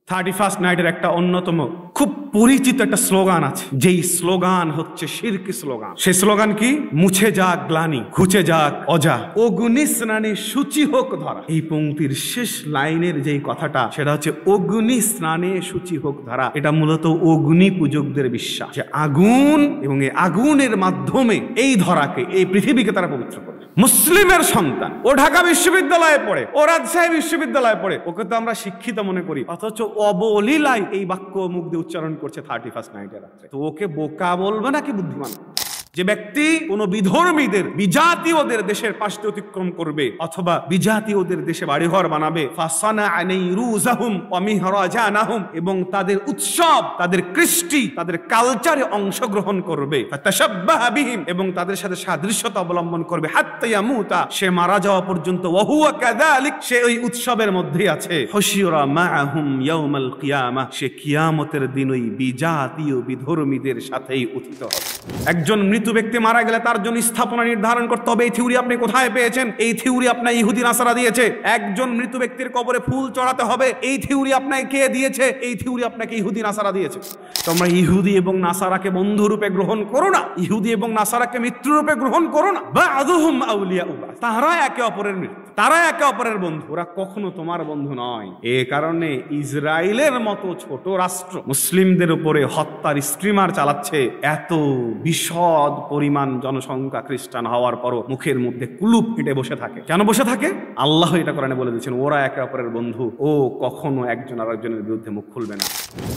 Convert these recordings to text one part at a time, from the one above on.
31st নাইটের একটা অন্যতম খুব পরিচিত একটা স্লোগান আছে, যেই স্লোগান হচ্ছে শিরকি স্লোগান। সেই স্লোগান কি? মুছে যাক গ্লানি, ঘুচে যাক অজা, অগ্নি স্নানে শুচি হোক ধরা। এই পংক্তির শেষ লাইনের যেই কথাটা, সেটা হচ্ছে অগ্নি স্নানে শুচি হোক ধরা। এটা মূলত অগ্নি পূজকদের বিশ্বাস যে আগুন এবং এই আগুনের মাধ্যমে এই ধরাকে, এই পৃথিবীকে তারা পবিত্র করবে। মুসলিমের সন্তান, ও ঢাকা বিশ্ববিদ্যালয়ে পড়ে, ও রাজশাহী বিশ্ববিদ্যালয়ে পড়ে, ওকে তো আমরা শিক্ষিত মনে করি, অথচ অবলীলায় এই বাক্য মুখ দিয়ে উচ্চারণ করছে 31st নাইটের রাত্রে। তো ওকে বোকা বলবে নাকি বুদ্ধিমান? যে ব্যক্তি কোন বিধর্মীদের, বিজাতীয়দের দেশের পাশ দিয়ে অতিক্রম করবে অথবা বিজাতীয়দের দেশে বাড়িঘর বানাবে, এবং তাদের উৎসব, তাদের কৃষ্টি, তাদের কালচারে অংশগ্রহণ করবে, এবং তাদের সাথে সাদৃশ্যতা অবলম্বন করবে, হাত্তা ইয়ামুতা, সে মারা যাওয়া পর্যন্ত, ওয়াহুয়া কাযালিক, সে ওই উৎসবের মধ্যেই আছে, হুশিরা মাআহুম ইয়াউমাল কিয়ামাহ, সে কিয়ামতের দিন ওই বিজাতীয় বিধর্মীদের সাথেই উত্থিত হবে। একজন মৃত ব্যক্তি মারা গেলে তার জন্য স্থাপনা নির্ধারণ করতে হবে। এই থিওরি আপনি কোথায় পেয়েছেন? এই থিওরি আপনার ইহুদি নাসারা দিয়েছে। একজন মৃত ব্যক্তির কবরে ফুল চড়াতে হবে, এই থিওরি আপনাকে কে দিয়েছে? এই থিওরি আপনাকে ইহুদি নাসারা দিয়েছে। তোমরা ইহুদি এবং নাসারাকে বন্ধু রূপে গ্রহণ করো না, ইহুদি এবং নাসারাকে মিত্র রূপে গ্রহণ করো না। বা'দুহুম আউলিয়াউ বা'দ, তারা একে অপরের মিত্র, তারা একে অপরের বন্ধু, ওরা কখনো তোমার বন্ধু নয়। এ কারণে ইসরায়েলের মতো ছোট রাষ্ট্র মুসলিমদের উপরে হত্যার স্টিমার চালাচ্ছে। এত বিশদ পরিমাণ জনসংখ্যা খ্রিস্টান হওয়ার পরও মুখের মধ্যে কুলুপ কেটে বসে থাকে। কেন বসে থাকে? আল্লাহ এটা কোরআনে বলে দিয়েছেন, ওরা একে অপরের বন্ধু, ও কখনো একজন আরেকজনের বিরুদ্ধে মুখ খুলবে না।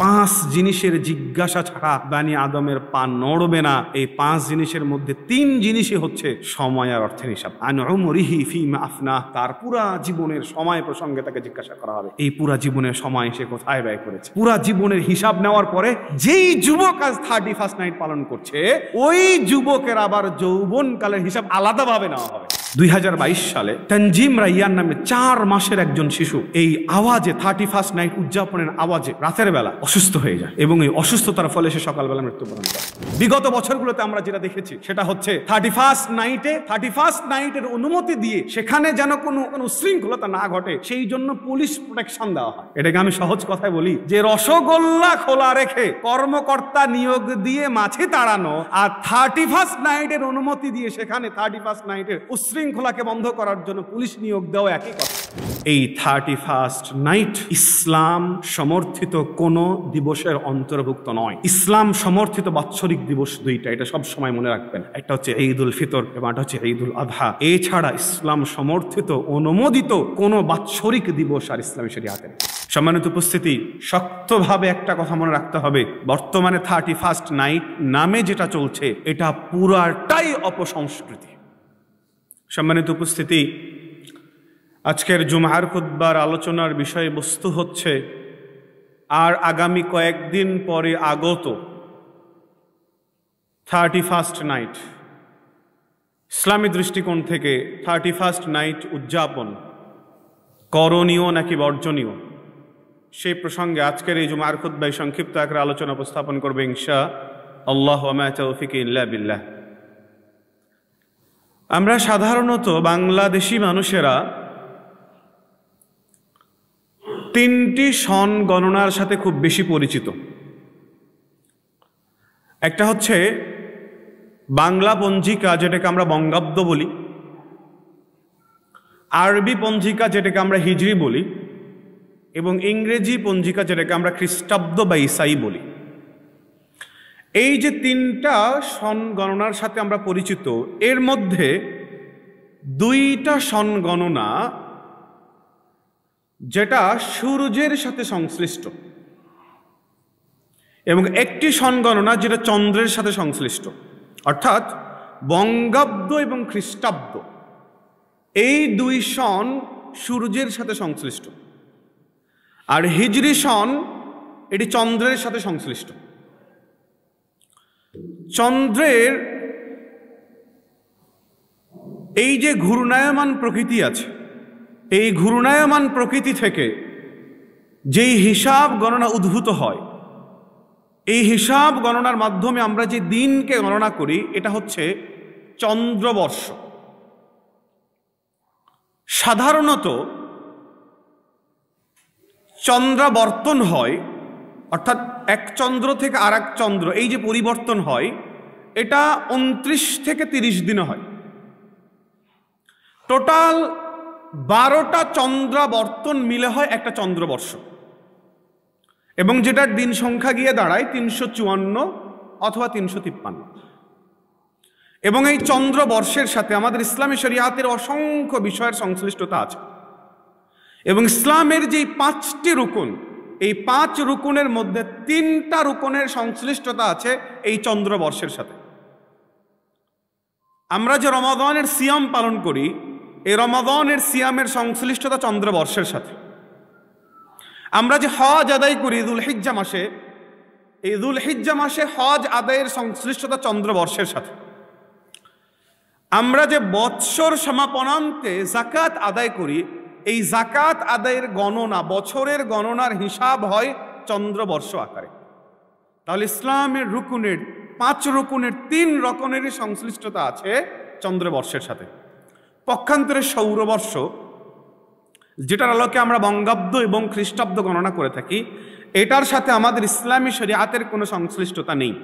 5 জিনিসের জিজ্ঞাসা ছাড়া বানি আদমের পা নড়বে না। এই 5 জিনিসের মধ্যে 3 জিনিসই হচ্ছে সময় আর অর্থের হিসাব। আন উমরিহি ফিমা আফনা, তার পুরা জীবনের সময় প্রসঙ্গে তাকে জিজ্ঞাসা করা হবে, এই পুরা জীবনের সময় সে কোথায় ব্যয় করেছে। পুরা জীবনের হিসাব নেওয়ার পরে যেই যুবক আজ 31st নাইট পালন করছে, ওই যুবকের আবার যৌবনকালের হিসাব আলাদাভাবে নেওয়া হবে। 2022 সালে তানজিম রাইয়ান নামে 4 মাসের একজন শিশু এই আওয়াজে, 31st নাইট উদযাপনের আওয়াজে রাতের বেলা অসুস্থ হয়ে যায়, এবং এই অসুস্থতার ফলে সে সকালবেলা মৃত্যুবরণ করে। বিগত বছরগুলোতে আমরা যেটা দেখেছি সেটা হচ্ছে 31st নাইটের অনুমতি দিয়ে সেখানে যেন কোনো উশৃঙ্খলতা না ঘটে, সেই জন্য পুলিশ প্রোটেকশন দেওয়া হয়। এটাকে আমি সহজ কথায় বলি যে রসগোল্লা খোলা রেখে কর্মকর্তা নিয়োগ দিয়ে মাছি তাড়ানো, আর 31st নাইটের অনুমতি দিয়ে সেখানে 31st নাইটের উশৃঙ্খলাকে বন্ধ করার জন্য পুলিশ নিয়োগ দেওয়া একই কথা। এই 31st নাইট ইসলাম সমর্থিত কোন দিবসের অন্তর্ভুক্ত নয়। ইসলাম সমর্থিত বাৎসরিক দিবস 2টা, এটা সব সময় মনে রাখবেন। একটা হচ্ছে ঈদুল ফিতর এবং একটা হচ্ছে ঈদুল আযহা। এছাড়া ইসলাম সমর্থিত অনুমোদিত কোন বাৎসরিক দিবস আর ইসলামী শরীয়তে নেই। সম্মানিত উপস্থিতি, শক্তভাবে একটা কথা মনে রাখতে হবে, বর্তমানে 31st নাইট নামে যেটা চলছে এটা পুরাটাই অপসংস্কৃতি। সম্মানিত উপস্থিতি, আজকের জুমার খুতবার আলোচনার বিষয়বস্তু হচ্ছে আর আগামী কয়েকদিন পরে আগত 31st নাইট। ইসলামী দৃষ্টিকোণ থেকে 31st নাইট উদযাপন করণীয় নাকি বর্জনীয়, সেই প্রসঙ্গে আজকের এই জুমার খুতবায় সংক্ষিপ্ত আকারে আলোচনা উপস্থাপন করবে ইনশাআল্লাহ। ওয়া মা তাওফীকি ইল্লা বিল্লাহ। আমরা সাধারণত বাংলাদেশি মানুষেরা 3টি সন গণনার সাথে খুব বেশি পরিচিত। একটা হচ্ছে বাংলা পঞ্জিকা, যেটাকে আমরা বঙ্গাব্দ বলি, আরবি পঞ্জিকা যেটাকে আমরা হিজরি বলি, এবং ইংরেজি পঞ্জিকা যেটাকে আমরা খ্রিস্টাব্দ বা ইসাই বলি। এই যে 3টা সন গণনার সাথে আমরা পরিচিত, এর মধ্যে 2টা সন গণনা যেটা সূর্যের সাথে সংশ্লিষ্ট, এবং একটি সন গণনা যেটা চন্দ্রের সাথে সংশ্লিষ্ট। অর্থাৎ বঙ্গাব্দ এবং খ্রিস্টাব্দ এই 2 সন সূর্যের সাথে সংশ্লিষ্ট, আর হিজরি সন এটি চন্দ্রের সাথে সংশ্লিষ্ট। চন্দ্রের এই যে ঘূর্ণায়মান প্রকৃতি আছে, এই ঘূর্ণায়মান প্রকৃতি থেকে যেই হিসাব গণনা উদ্ভূত হয়, এই হিসাব গণনার মাধ্যমে আমরা যে দিনকে গণনা করি এটা হচ্ছে চন্দ্রবর্ষ। সাধারণত চন্দ্রাবর্তন হয়, অর্থাৎ এক চন্দ্র থেকে আর এক চন্দ্র এই যে পরিবর্তন হয়, এটা 29 থেকে 30 দিনে হয়। টোটাল 12টা চন্দ্রাবর্তন মিলে হয় একটা চন্দ্রবর্ষ, এবং যেটার দিন সংখ্যা গিয়ে দাঁড়ায় 354 অথবা 353। এবং এই চন্দ্রবর্ষের সাথে আমাদের ইসলামী শরিয়াতের অসংখ্য বিষয়ের সংশ্লিষ্টতা আছে। এবং ইসলামের যে 5টি রুকুন, এই 5 রুকুনের মধ্যে 3টা রুকুনের সংশ্লিষ্টতা আছে এই চন্দ্রবর্ষের সাথে। আমরা যে রমাদানের সিয়াম পালন করি, এই রমাদানের সিয়ামের সংশ্লিষ্টতা চন্দ্রবর্ষের সাথে। আমরা যে হজ আদায় করি যুলহিজ্জা মাসে, এই যুলহিজ্জা মাসে হজ আদায়ের সংশ্লিষ্টতা চন্দ্রবর্ষের সাথে। আমরা যে বৎসর সমাপনান্তে যাকাত আদায় করি, এই যাকাত আদায়ের গণনা, বছরের গণনার হিসাব হয় চন্দ্রবর্ষ আকারে। তাহলে ইসলামের রুকুনের 5 রুকুনের 3 রকমেরই সংশ্লিষ্টতা আছে চন্দ্রবর্ষের সাথে। পক্ষান্তরে সৌরবর্ষ, যেটার আলোকে আমরা বঙ্গাব্দ এবং খ্রিস্টাব্দ গণনা করে থাকি, এটার সাথে আমাদের ইসলামী শরিয়াতের কোনো সংশ্লিষ্টতা নেই।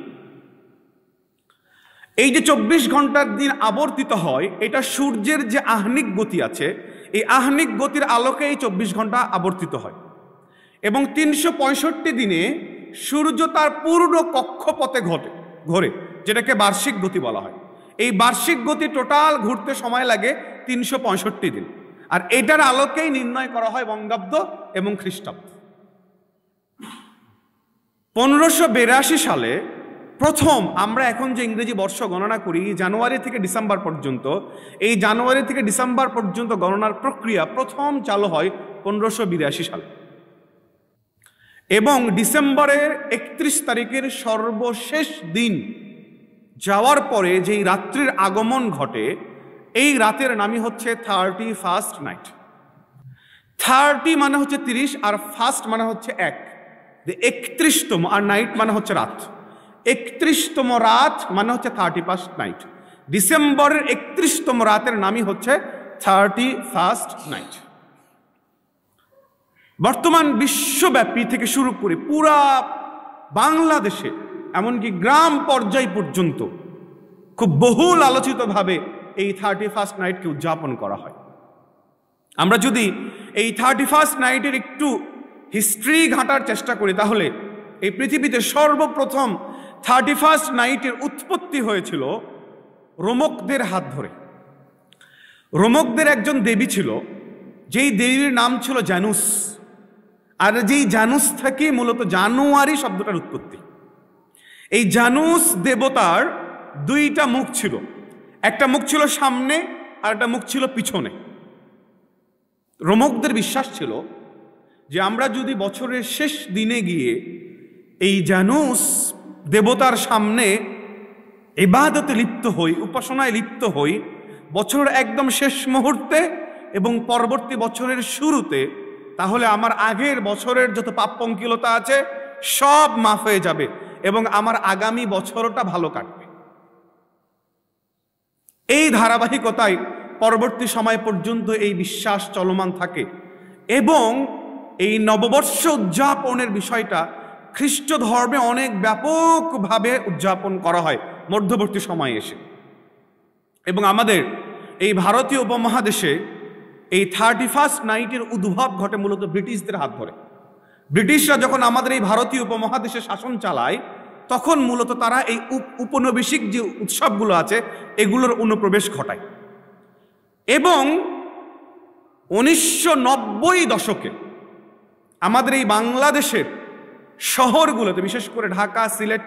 এই যে 24 ঘন্টার দিন আবর্তিত হয়, এটা সূর্যের যে আহ্নিক গতি আছে, এই আহ্নিক গতির আলোকে এই 24 ঘন্টা আবর্তিত হয়। এবং 365 দিনে সূর্য তার পূর্ণ কক্ষপথে ঘোরে, যেটাকে বার্ষিক গতি বলা হয়। এই বার্ষিক গতি টোটাল ঘুরতে সময় লাগে 365 দিন, আর এটার আলোকেই নির্ণয় করা হয় বঙ্গাব্দ এবং খ্রিস্টাব্দ। 1582 সালে প্রথম আমরা এখন যে ইংরেজি বর্ষ গণনা করি জানুয়ারি থেকে ডিসেম্বর পর্যন্ত, এই জানুয়ারি থেকে ডিসেম্বর পর্যন্ত গণনার প্রক্রিয়া প্রথম চালু হয় 1582 সালে। এবং ডিসেম্বরের 31 তারিখের সর্বশেষ দিন যাওয়ার পরে যেই রাত্রির আগমন ঘটে, এই রাতের নামই হচ্ছে 31st নাইট। 30 মানে হচ্ছে 30, আর ফার্স্ট মানে হচ্ছে 1, 31তম, আর নাইট মানে হচ্ছে রাত। 31তম রাত মানে হচ্ছে 31st নাইট। ডিসেম্বরের 31তম রাতের নামই হচ্ছে 31st নাইট। বর্তমান বিশ্বব্যাপী থেকে শুরু করে পুরা বাংলাদেশে, এমনকি গ্রাম পর্যায় পর্যন্ত খুব বহুল আলোচিতভাবে এই 31st নাইটকে উদযাপন করা হয়। আমরা যদি এই 31st নাইটের একটু হিস্ট্রি ঘাঁটার চেষ্টা করি, তাহলে এই পৃথিবীতে সর্বপ্রথম 31st নাইটের উৎপত্তি হয়েছিল রোমকদের হাত ধরে। রোমকদের একজন দেবী ছিল, যেই দেবীর নাম ছিল জানুস, আর যেই জানুস থেকে মূলত জানুয়ারি শব্দটার উৎপত্তি। এই জানুস দেবতার 2টা মুখ ছিল, একটা মুখ ছিল সামনে আর একটা মুখ ছিল পিছনে। রোমকদের বিশ্বাস ছিল যে আমরা যদি বছরের শেষ দিনে গিয়ে এই জানুস দেবতার সামনে ইবাদতে লিপ্ত হই, উপাসনায় লিপ্ত হই, বছরের একদম শেষ মুহূর্তে এবং পরবর্তী বছরের শুরুতে, তাহলে আমার আগের বছরের যত পাপ পঙ্কিলতা আছে সব মাফ হয়ে যাবে এবং আমার আগামী বছরটা ভালো কাটবে। এই ধারাবাহিকতায় পরবর্তী সময় পর্যন্ত এই বিশ্বাস চলমান থাকে। এবং এই নববর্ষ উদযাপনের বিষয়টা খ্রিস্ট ধর্মে অনেক ব্যাপকভাবে উদযাপন করা হয় মধ্যবর্তী সময়ে এসে। এবং আমাদের এই ভারতীয় উপমহাদেশে এই 31st নাইটের উদ্ভব ঘটে মূলত ব্রিটিশদের হাত ধরে। ব্রিটিশরা যখন আমাদের এই ভারতীয় উপমহাদেশে শাসন চালায়, তখন মূলত তারা এই উপনিবেশিক যে উৎসবগুলো আছে এগুলোর অনুপ্রবেশ ঘটায়। এবং 1990 দশকে আমাদের এই বাংলাদেশের শহরগুলোতে, বিশেষ করে ঢাকা, সিলেট,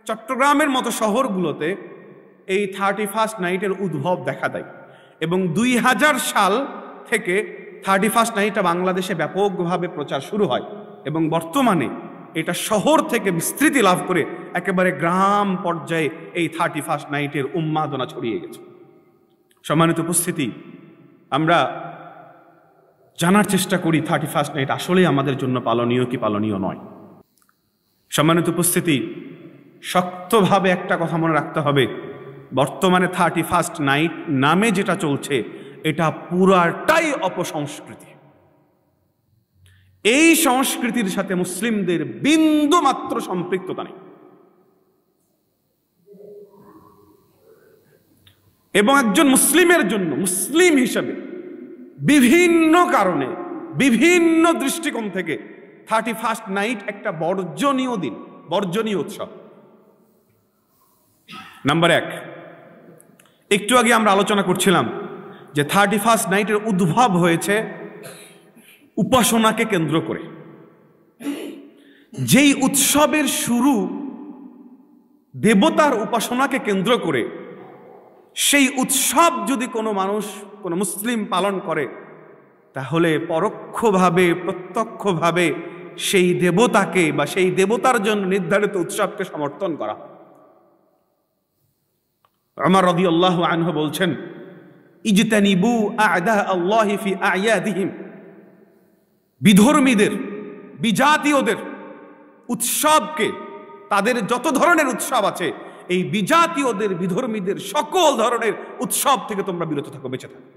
চট্টগ্রামের মতো শহরগুলোতে এই 31st নাইটের উদ্ভব দেখা দেয়। এবং 2000 সাল থেকে 31st নাইটটা বাংলাদেশে ব্যাপকভাবে প্রচার শুরু হয় এবং বর্তমানে এটা শহর থেকে বিস্তৃতি লাভ করে একেবারে গ্রাম পর্যায়ে এই 31st নাইটের উন্মাদনা ছড়িয়ে গেছে। সম্মানিত উপস্থিতি, আমরা জানার চেষ্টা করি 31st নাইট আসলেই আমাদের জন্য পালনীয় কি পালনীয় নয়। সম্মানিত উপস্থিতি, শক্তভাবে একটা কথা মনে রাখতে হবে, বর্তমানে 31st নাইট নামে যেটা চলছে এটা পুরাটাই অপসংস্কৃতি। এই সংস্কৃতির সাথে মুসলিমদের বিন্দু মাত্র সম্পৃক্ততা নেই। এবং একজন মুসলিমের জন্য, মুসলিম হিসাবে বিভিন্ন কারণে, বিভিন্ন দৃষ্টিকোণ থেকে 31st নাইট একটা বর্জনীয় দিন, বর্জনীয় উৎসব। নাম্বার 1, একটু আগে আমরা আলোচনা করছিলাম যে 31st নাইটের উদ্ভব হয়েছে উপাসনাকে কেন্দ্র করে। যেই উৎসবের শুরু দেবতার উপাসনাকে কেন্দ্র করে, সেই উৎসব যদি কোনো মানুষ, কোনো মুসলিম পালন করে, তাহলে পরোক্ষভাবে প্রত্যক্ষভাবে সেই দেবতাকে বা সেই দেবতার জন্য নির্ধারিত উৎসবকে সমর্থন করা। উমর রাদিয়াল্লাহু আনহু বলছেন, ইজতানিবু আ'দা আল্লাহি ফি আ'য়াদিহিম, বিধর্মীদের, বিজাতীয়দের উৎসবকে, তাদের যত ধরনের উৎসব আছে, এই বিজাতীয়দের, বিধর্মীদের সকল ধরনের উৎসব থেকে তোমরা বিরত থাকো, বেঁচে থাকো।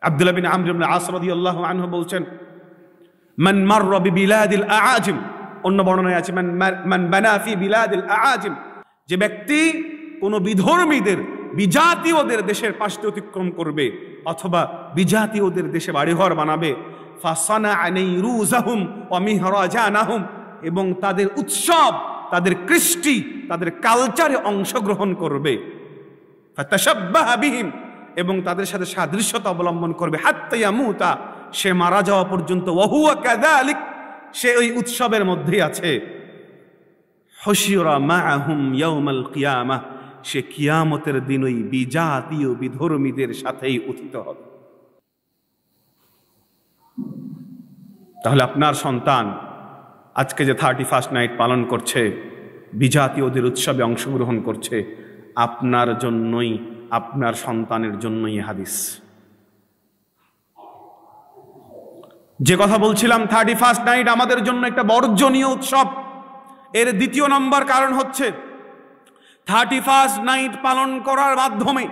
আব্দুল্লাহ বিন আমর ইবনে আস রাদিয়াল্লাহু আনহু বলছেন, মান মাররা বিবিলাদিল আআজিম, অন্য বর্ণনায় আছে মান বানা ফি বিলাদিল আআজিম, যে ব্যক্তি কোন বিধর্মীদের, বিজাতীয়দের দেশের পাশ দিয়ে অতিক্রম করবে অথবা বিজাতীয়দের দেশে বাড়িঘর বানাবে, ফাসানা আনাইরুজাহুম ওয়া মিহরাজানাহুম, এবং তাদের উৎসব, তাদের কৃষ্টি, তাদের কালচারে অংশগ্রহণ করবে, ফাতাশাব্বাহা বিহিম, এবং তাদের সাথে সাদৃশ্যতা অবলম্বন করবে, হাত্তা ইয়ামুতা, সে মারা যাওয়া পর্যন্ত, ওয়া হুয়া কাযালিক, সে ওই উৎসবের মধ্যেই আছে, হুশিরা মাআহুম ইয়াউমাল কিয়ামাহ, সে কিয়ামতের দিন ওই বিজাতীয় বিধর্মীদের সাথেই উত্থিত হবে। তাহলে আপনার সন্তান আজকে যে 31st নাইট পালন করছে, বিজাতীয়দের উৎসবে অংশগ্রহণ করছে, আপনার জন্যই, আপনার সন্তানের জন্যই হাদিস। যে কথা বলছিলাম 31st নাইট আমাদের জন্য একটা বর্জনীয় উৎসব, এর দ্বিতীয় নম্বর কারণ হচ্ছে 31st নাইট পালন করার মাধ্যমে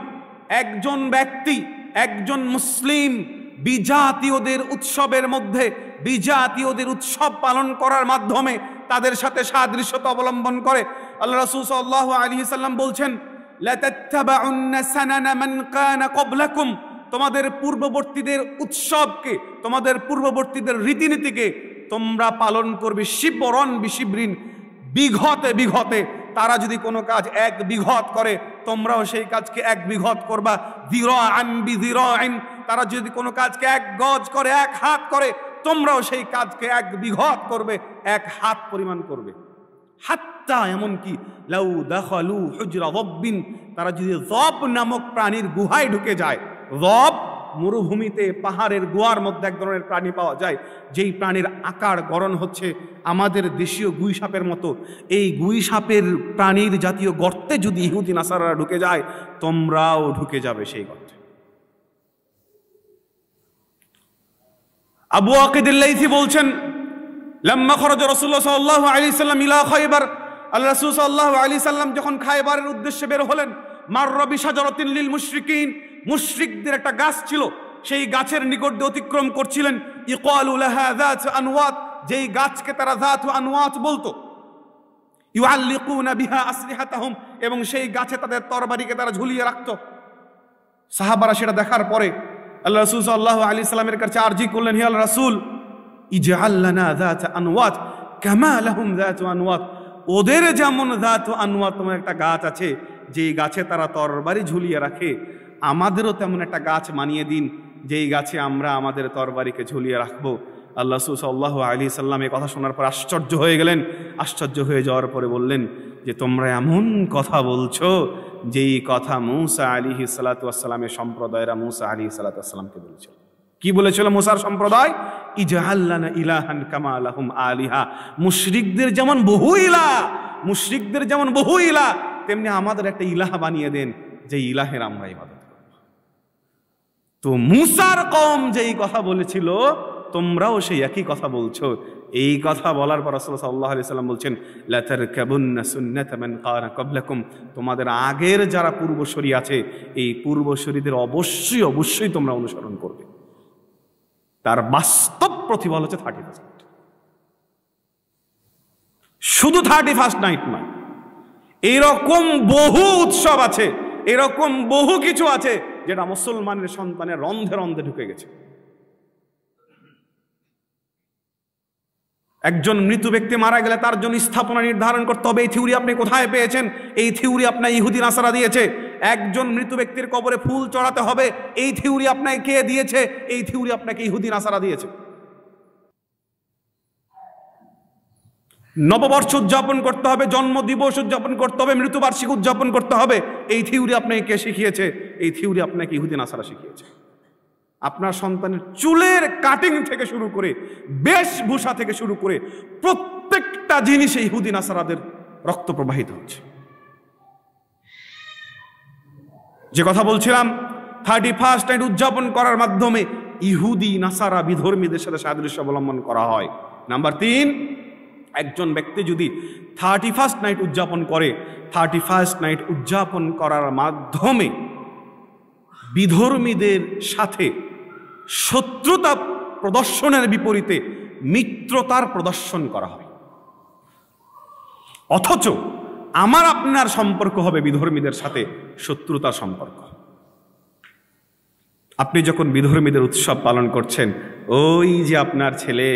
একজন ব্যক্তি, একজন মুসলিম বিজাতীয়দের উৎসবের মধ্যে, বিজাতীয়দের উৎসব পালন করার মাধ্যমে তাদের সাথে সাদৃশ্যতা অবলম্বন করে। আল্লাহ রাসূল সাল্লাল্লাহু আলাইহি সাল্লাম বলছেন, লা তাত্তাবাউন্না সানানা মান কানা ক্বাবলাকুম, তোমাদের পূর্ববর্তীদের উৎসবকে, তোমাদের পূর্ববর্তীদের রীতিনীতিকে তোমরা পালন করবে শিবরন বিশিবরিন, বিঘতে বিঘতে। তারা যদি কোনো কাজ 1 বিঘত করে, তোমরাও সেই কাজকে 1 বিঘত করবা, যিরাআন বিযিরাইন, তারা যদি কোনো কাজকে 1 গজ করে, 1 হাত করে, তোমরাও সেই কাজকে 1 বিঘত করবে, 1 হাত পরিমাণ করবে। হাত্তা, এমনকি লাউ দাখালু হুজরা যাব্বিন, তারা যদি যাব নামক প্রাণীর গুহায় ঢুকে যায়। যাব মরুভূমিতে, পাহাড়ের গুহার মধ্যে এক ধরনের প্রাণী পাওয়া যায়, যেই প্রাণীর আকার গড়ন হচ্ছে আমাদের দেশীয় গুই সাপের মতো। এই গুই সাপের প্রাণীর জাতীয় গর্তে যদি ইহুদি নাসারারা ঢুকে যায়, তোমরাও ঢুকে যাবে সেই গর্তে। আবু ওয়াকিদ আল-লাইথি বলছেন, লাম্মা খরাজা রাসূলুল্লাহ সাল্লাল্লাহু আলাইহি সাল্লাম ইলা খায়বার, আল্লাহ রাসূল সাল্লাল্লাহু আলাইহি সাল্লাম যখন খায়বারের উদ্দেশ্যে বের হলেন, মাররা বিশাজারাতিন লিল মুশরিকিন, মুশরিকদের একটা গাছ ছিল, সেই গাছের নিকট দিয়ে অতিক্রম করছিলেন। ইকালু লাহা যাতু আনওয়াত, যেই গাছকে তারা যাতু আনওয়াত বলতো। ইউআল্লিকুনা বিহা আসলিহাতাহুম, এবং সেই গাছে তাদের তরবারিকে তারা ঝুলিয়ে রাখতো। সাহাবারা সেটা দেখার পরে আল্লাহ রাসূল সাল্লাল্লাহু আলাইহি সাল্লামের কাছে আরজি করলেন, হে আল্লাহর রাসূল, ইজআল লানা যাতু আনওয়াত কামা লাহুম যাতু আনওয়াত, ওদের যেমন যাতু আনওয়াত তোমার একটা গাছ আছে, যেই গাছে তারা তরবারি ঝুলিয়ে রাখে, আমাদেরও তেমন একটা গাছ মানিয়ে দিন, যেই গাছে আমরা আমাদের তরবারিকে ঝুলিয়ে রাখবো। আল্লাহ রাসূল সাল্লাল্লাহু আলাইহি সাল্লাম এই কথা শোনার পর আশ্চর্য হয়ে গেলেন। আশ্চর্য হয়ে যাওয়ার পরে বললেন যে, তোমরা এমন কথা বলছো যেই কথা মুসা আলাইহিস সালাতু ওয়াস সালামের সম্প্রদায়রা মুসা আলাইহিস সালাতু ওয়াস সালামকে বলেছিল। কি বলেছিল মুসার সম্প্রদায়? ইজআল লানা ইলাহান কামা লাহুম আলিহা, মুশরিকদের যেমন বহু ইলাহ, মুশরিকদের যেমন বহু ইলাহ, তেমনি আমাদের একটা ইলাহ বানিয়ে দেন, যে ইলাহের আমরা ইবাদত করব। তো মুসার কওম যেই কথা বলেছিল, তোমরাও সেই একই কথা বলছো। এই কথা বলার পর রাসূলুল্লাহ সাল্লাল্লাহু আলাইহি সাল্লাম বলছেন, লা তারকাবুন্না সুন্নাতা মান কানা ক্বাবলাকুম, তোমাদের আগের যারা পূর্বসূরি আছে, এই পূর্বসূরিদের অবশ্যই অবশ্যই তোমরা অনুসরণ করবে। তার বাস্তব প্রতিফল হচ্ছে 31st। শুধু 31st নাইট নয়, এরকম বহু উৎসব আছে, এরকম বহু কিছু আছে যেটা মুসলমানের সন্তানের রন্ধে রন্ধে ঢুকে গেছে। একজন মৃত ব্যক্তি মারা গেলে তার জন্য স্থাপনা নির্ধারণ করতে হবে। এই থিওরি আপনি কোথায় পেয়েছেন? এই থিওরি আপনার ইহুদি নাসারা দিয়েছে। একজন মৃত ব্যক্তির কবরে ফুল চড়াতে হবে, এই থিওরি আপনাকে কে দিয়েছে? এই থিওরি আপনাকে ইহুদি নাসারা দিয়েছে। নববর্ষ উদযাপন করতে হবে, জন্ম দিবস উদযাপন করতে হবে, মৃত্যুবার্ষিকী উদযাপন করতে হবে, এই থিওরি আপনাকে কে শিখিয়েছে? এই থিওরি আপনাকে ইহুদি নাসারা শিখিয়েছে। আপনার সন্তানের চুলের কাটিং থেকে শুরু করে, বেশভূষা থেকে শুরু করে প্রত্যেকটা জিনিসে ইহুদি নাসারাদের রক্ত প্রবাহিত হচ্ছে। যে কথা বলছিলাম, 31st নাইট উদযাপন করার মাধ্যমে ইহুদি নাসারা বিধর্মীদের সাথে সাদৃশ্য অবলম্বন করা হয়। নাম্বার 3, একজন ব্যক্তি যদি 31st নাইট উদযাপন করে, 31st নাইট উদযাপন করার মাধ্যমে বিধর্মীদের সাথে শত্রুতা প্রদর্শনের বিপরীতে মিত্রতার প্রদর্শন করা হয়। অথচ আমার আপনার সম্পর্ক হবে বিধর্মীদের সাথে শত্রুতার সম্পর্ক। আপনি যখন বিধর্মীদের উৎসব পালন করছেন, ওই যে আপনার ছেলে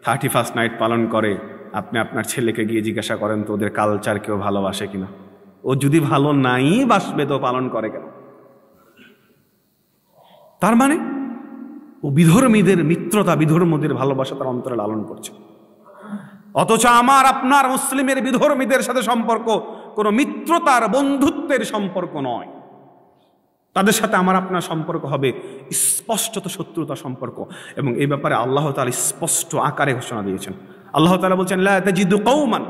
31st নাইট পালন করে, আপনি আপনার ছেলেকে গিয়ে জিজ্ঞাসা করেন তো ওদের কালচার কেউ ভালোবাসে কিনা? ও যদি ভালো নাই বাসবে তো পালন করে কেন? তার মানে ও বিধর্মীদের মিত্রতা, বিধর্মীদের ভালোবাসা তার অন্তরে লালন করছে। অথচ আমার আপনার মুসলিমের বিধর্মীদের সাথে সম্পর্ক কোনো মিত্রতার, বন্ধুত্বের সম্পর্ক নয়। তাদের সাথে আমার আপনার সম্পর্ক হবে স্পষ্টত শত্রুতা সম্পর্ক। এবং এই ব্যাপারে আল্লাহ তাআলা স্পষ্ট আকারে ঘোষণা দিয়েছেন। আল্লাহ তাআলা বলছেন, লা তাজিদু কওমান,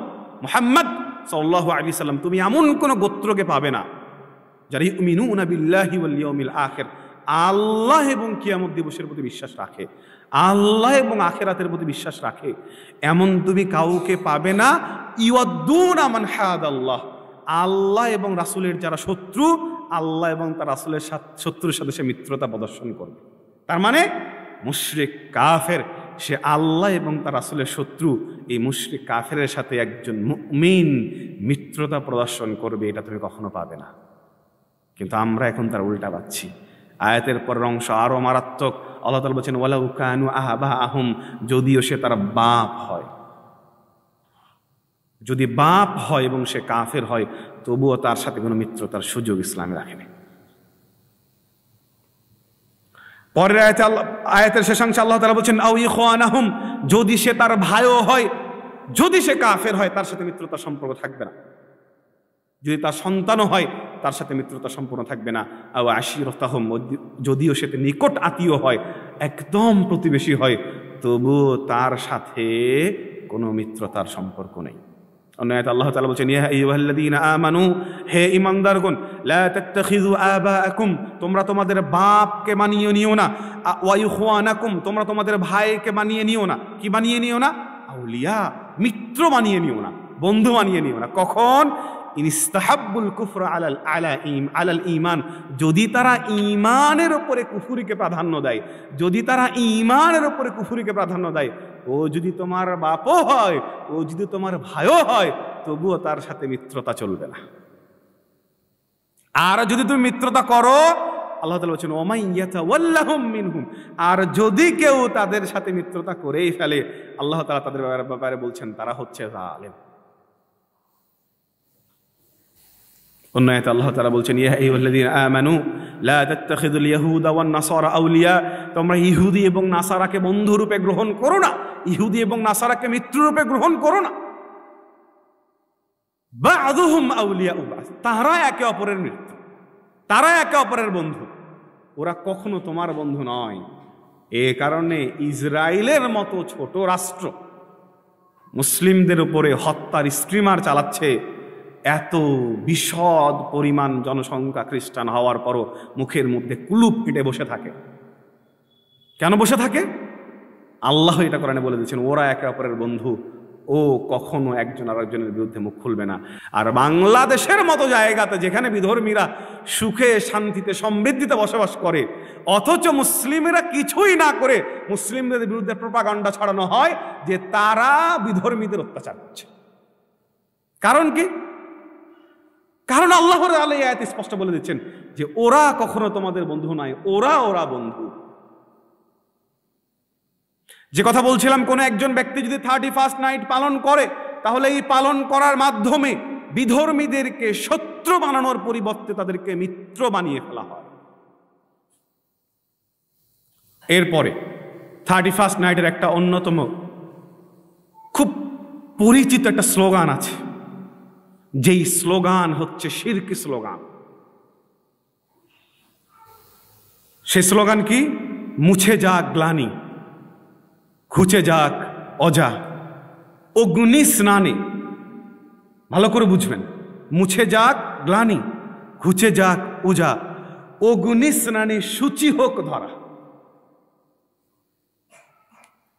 মুহাম্মদ সাল্লাল্লাহু আলাইহি সাল্লাম, তুমি এমন কোন গোত্রকে পাবে না যারা ইউমিনুনা বিল্লাহি ওয়াল ইয়াউমিল আখির, আল্লাহ এবং কিয়ামত দিবসের প্রতি বিশ্বাস রাখে, আল্লাহ এবং আখিরাতের প্রতি বিশ্বাস রাখে, এমন তুমি কাউকে পাবে না। ইউয়াদ্দুনা মান হাদাল্লাহ, আল্লাহ এবং রাসূলের যারা শত্রু, আল্লাহ এবং তার রাসূলের শত্রুর সাথে সে মিত্রতা প্রদর্শন করবে। তার মানে মুশরিক কাফের, সে আল্লাহ এবং তার রাসূলের শত্রু, এই মুশরিক কাফেরের সাথে একজন মুমিন মিত্রতা প্রদর্শন করবে, এটা তুমি কখনো পাবে না। কিন্তু আমরা এখন তার উল্টা পাচ্ছি। আয়াতের পরের অংশ আরো মারাত্মক। আল্লাহ তাআলা বলেছেন, ওয়ালাউ কানু আবাহুম, যদিও সে তার বাপ হয়, যদি বাপ হয় এবং সে কাফের হয়, তবুও তার সাথে কোনো মিত্রতার সুযোগ ইসলামে রাখেনি। পরের আয়াতের শেষাংশে আল্লাহ তাআলা বলেছেন, আও ইখওয়ানাহুম, যদি সে তার ভাইও হয়, যদি সে কাফের হয় তার সাথে মিত্রতার সম্পর্ক থাকবে না। যদি তার সন্তানও হয় তার সাথে মিত্রতা সম্পূর্ণ থাকবে না। আও আশিরাতাহুম, যদিও সে নিকট আত্মীয় হয়, একদম প্রতিবেশী হয়, তবুও তার সাথে কোনো মিত্রতার সম্পর্ক নেই। অন্য আয়াতে আল্লাহ তাআলা বলেছেন, ইয়া আইয়ুহাল্লাযীনা আমানু, হে ঈমানদারগণ, লা তাত্তাখিযু আবাআকুম, তোমরা তোমাদের বাপকে মানিয়ে নিও না, ওয়া ইখওয়ানাকুম, তোমরা তোমাদের ভাইকে মানিয়ে নিও না। কি মানিয়ে নিও না? আউলিয়া, মিত্র মানিয়ে নিও না, বন্ধু মানিয়ে নিও না। কখন? ইনস্তাহাব্বুল কুফরা আলাল ঈমান, যদি তারা ঈমানের উপরে কুফরিকে প্রাধান্য দেয়, যদি তারা ঈমানের উপরে কুফরিকে প্রাধান্য দেয়, ও যদি তোমার বাপও হয়, ও যদি তোমার ভাইও হয়, তবুও তার সাথে মিত্রতা চলবে না। আর যদি তুমি মিত্রতা করো, আল্লাহ তাআলা বলেছেন, ওমাই ইয়াতাওয়াল্লাহুম মিনহুম, আর যদি কেউ তাদের সাথে মিত্রতা করেই ফেলে, আল্লাহ তাআলা তাদের ব্যাপারে বলছেন তারা হচ্ছে জালেম। অন্য আয়াতে আল্লাহ তাআলা বলছেন, ইয়া আইয়ুহাল্লাযীনা আমানু লা তাত্তাখিযুল ইয়াহুদা ওয়ান নাসারা আউলিয়া, তোমরা ইহুদি এবং নাসারাকে বন্ধুরূপে গ্রহণ করো না, ইহুদি এবং নাসারাকে মিত্ররূপে গ্রহণ করো না। বা'দুহুম আউলিয়াউ বা'দ, তারা একে অপরের মিত্র, তারা একে অপরের বন্ধু, ওরা কখনো তোমার বন্ধু নয়। এ কারণে ইসরায়েলের মতো ছোট রাষ্ট্র মুসলিমদের উপরে হত্যার স্টিমার চালাচ্ছে। এত বিশদ পরিমাণ জনসংখ্যা খ্রিস্টান হওয়ার পরও মুখের মধ্যে কুলুপ পিটে বসে থাকে। কেন বসে থাকে? আল্লাহ এটা কোরআনে বলে দিয়েছেন, ওরা একে অপরের বন্ধু, ও কখনো একজন আরেকজনের বিরুদ্ধে মুখ খুলবে না। আর বাংলাদেশের মতো জায়গাতে যেখানে বিধর্মীরা সুখে শান্তিতে সমৃদ্ধিতে বসবাস করে, অথচ মুসলিমেরা কিছুই না করে মুসলিমদের বিরুদ্ধে প্রোপাগান্ডা ছড়ানো হয় যে তারা বিধর্মীদের অত্যাচার করছে। কারণ কি? কারণ আল্লাহর আয়াত স্পষ্ট বলে দিচ্ছেন যে ওরা কখনো তোমাদের বন্ধু নয়, ওরা বন্ধু। যে কথা বলছিলাম, কোন একজন ব্যক্তি যদি 31st নাইট পালন করে, তাহলে এই পালন করার মাধ্যমে বিধর্মীদেরকে শত্রু বানানোর পরিবর্তে তাদেরকে মিত্র বানিয়ে ফেলা হয়। এরপরে 31st নাইটের একটা অন্যতম খুব পরিচিত একটা স্লোগান আছে, যেই স্লোগান হচ্ছে শিরকি স্লোগান। সেই স্লোগান কি? মুছে যাক গ্লানি, ঘুচে যাক অজা, অগ্নি স্নানে। ভালো করে বুঝবেন, মুছে যাক গ্লানি, ঘুচে যাক উজা, অগ্নি স্নানে সূচি হোক ধরা।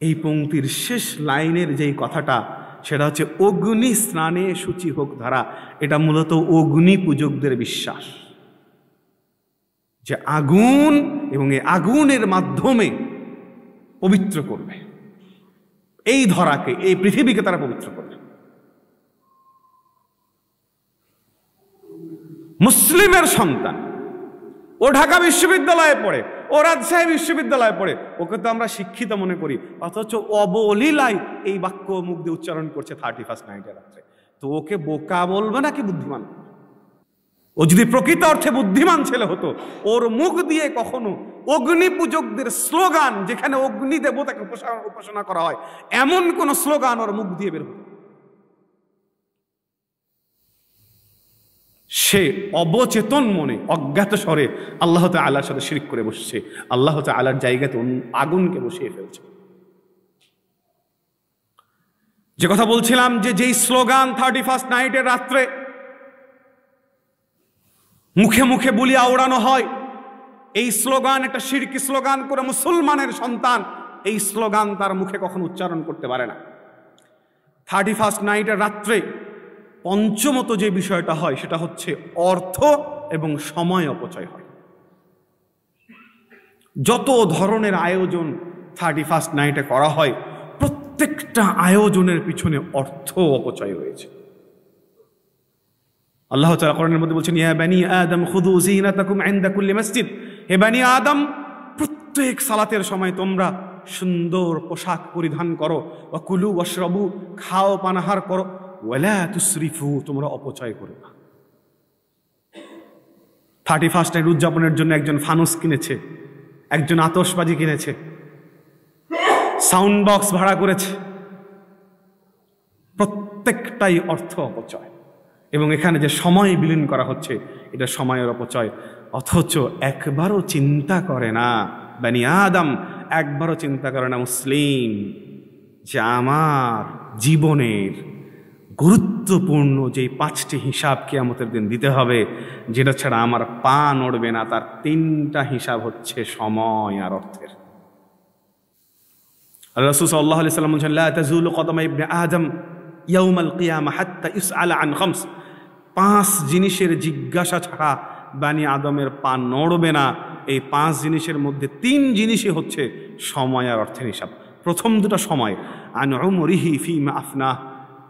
এই পংক্তির শেষ লাইনের যেই কথাটা, সেটা হচ্ছে অগ্নি স্নানে সূচি হোক ধরা। এটা মূলত অগ্নি পূজকদের বিশ্বাস যে আগুন এবং এই আগুনের মাধ্যমে পবিত্র করবে এই ধরাকে, এই পৃথিবীকে তারা পবিত্র করবে। মুসলিমের সন্তান, ও ঢাকা বিশ্ববিদ্যালয়ে পড়ে, ও রাজশাহী বিশ্ববিদ্যালয়ে পড়ে, ওকে তো আমরা শিক্ষিত মনে করি, অথচ অবলীলায় এই বাক্য মুখ দিয়ে উচ্চারণ করছে 31st নাইটের রাত্রে। তো ওকে বোকা বলবে নাকি বুদ্ধিমান? ও যদি প্রকৃত অর্থে বুদ্ধিমান ছেলে হতো, ওর মুখ দিয়ে কখনো অগ্নি পূজকদের স্লোগান, যেখানে অগ্নি দেবতাকে উপাসনা করা হয়, এমন কোন স্লোগান ওর মুখ দিয়ে বের হতো। সে অবচেতন মনে অজ্ঞাত স্বরে আল্লাহ তাআলার সাথে শিরক করে বসছে, আল্লাহ তাআলার জায়গাতে আগুনকে বসিয়ে ফেলছে। যে কথা বলছিলাম, যে যেই স্লোগান 31st নাইটের রাত্রে মুখে মুখে বলিয়া ওড়ানো হয়, এই স্লোগান একটা শিরকি স্লোগান করে মুসলমানের সন্তান এই স্লোগান তার মুখে কখনো উচ্চারণ করতে পারে না। 31st নাইটের রাত্রে পঞ্চমত যে বিষয়টা হয়, সেটা হচ্ছে অর্থ এবং সময় অপচয় হয়। যত ধরনের আয়োজন 31st নাইটে করা হয়, প্রত্যেকটা আয়োজনের পিছনে অর্থ অপচয় হয়েছে। আল্লাহ তাআলা কোরআনের মধ্যে বলছেন, ইয়া বানি আদম খুযু যিনাতাকুম ইনদা কুল্লি মসজিদ। হে বানি আদম, প্রত্যেক সালাতের সময় তোমরা সুন্দর পোশাক পরিধান করো, ওয়া কুলু ওয়াশরাবু, খাও পানাহার করো, ওয়ালা তুসরিফু, তোমরা অপচয় করো না। 31st নাইট উদযাপনের জন্য একজন ফানুস কিনেছে, একজন আতশবাজি কিনেছে, সাউন্ড বক্স ভাড়া করেছে, প্রত্যেকটাই অর্থ অপচয়। এবং এখানে যে সময় বিলীন করা হচ্ছে, এটা সময়ের অপচয়। অথচ একবারও চিন্তা করে না বানি আদম, একবারও চিন্তা করে না মুসলিম, যে আমার জীবনের গুরুত্বপূর্ণ যে 5টি হিসাব কিয়ামতের দিন দিতে হবে, যেটা ছাড়া আমার পা নড়বে না, তার 3টা হিসাব হচ্ছে সময় আর অর্থের। রাসূল সাল্লাল্লাহু আলাইহি ওয়াসাল্লাম বলেন, লা তাজুলু কদমা ইবনে আদম ইয়াউমাল কিয়ামা হাত্তা ইসআলা আন খামস। 5 জিনিসের জিজ্ঞাসা ছাড়া বানি আদমের পা নড়বে না। এই 5 জিনিসের মধ্যে 3 জিনিসই হচ্ছে সময় আর অর্থের হিসাব। প্রথম দুটো সময়, আন উমরিহি ফিমা আফনাহ,